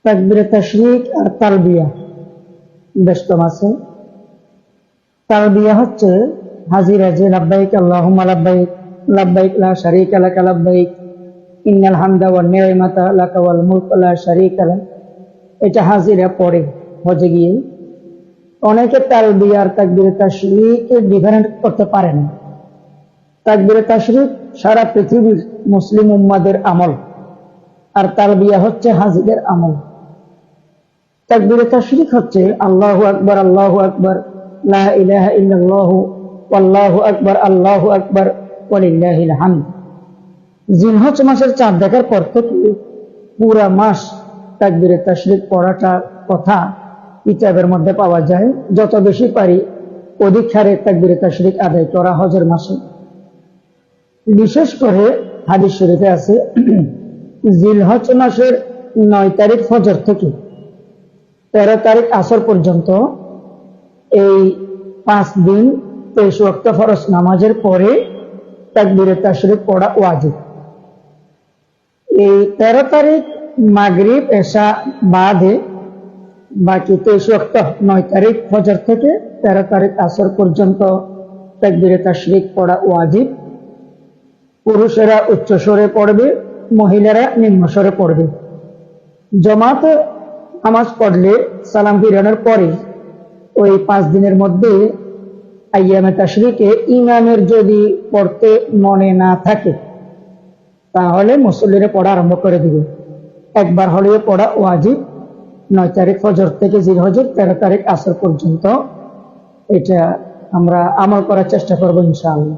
তাকবীরে তাশরিক আর তালবিয়া ব্যস্তম আছে। তালবিয়া হচ্ছে হাজিরা, যে লাব্বাইক আল্লাহুম্মা লাব্বাইক, লাব্বাইক লা শারীকা লাকা লাব্বাইক, ইন্নাল হামদা ওয়ান নি'মাতা লাকা ওয়াল মুলক লা শারীকা লাক, এটা হাজিরা পড়ে হজে গিয়ে। অনেকে তালবিয়া আর তাকবীরে তাশরিক ডিফারেন্ট করতে পারে না। তাকবীরে তাশরিক সারা পৃথিবীর মুসলিম উম্মাদের আমল, আর তালবিয়া হচ্ছে হাজিদের আমল। তাকবীরে তাশরিক হচ্ছে আল্লাহু আকবার, আল্লাহু আকবার, লা ইলাহা ইল্লাল্লাহু, আল্লাহু আকবার, আল্লাহু আকবার, ওয়ালিল্লাহিল হামদ। জিলহজ মাসের চাঁদ দেখার পর থেকে পুরা মাস তাকবীরে তাশরিক পড়াটা কথা কিতাবের মধ্যে পাওয়া যায়। যত বেশি পারি অধিক হারে তাকবীরে তাশরিক আদায় করা হজের মাসে। বিশেষ করে হাদিস শরীফে আছে জিলহজ মাসের 9 তারিখ ফজর থেকে 13 তারিখ আসর পর্যন্ত এই 5 দিন 23 ওয়াক্ত ফরজ নামাজের পরে তাকবীরে তাশরিক পড়া ওয়াজিব। এই 13 তারিখ মাগরিব এশা বাদে বাকি 23 ওয়াক্ত 9 তারিখ ফজর থেকে 13 তারিখ আসর পর্যন্ত তাকবীরে তাশরিক পড়া ওয়াজিব। পুরুষেরা উচ্চ স্বরে পড়বে, মহিলারা নিম্ন স্বরে পড়বে। জামাতে নামাজ পড়লে সালাম ফিরানোর পরে ওই 5 দিনের মধ্যে আইয়ামে তাশরিকে ইমামের যদি পড়তে মনে না থাকে তাহলে মুসল্লিরা পড়া আরম্ভ করে দিবে। একবার হলেও পড়া ওয়াজিব 9 তারিখ ফজর থেকে জিলহজের 13 তারিখ আসর পর্যন্ত। এটা আমরা আমল করার চেষ্টা করবো ইনশাআল্লাহ।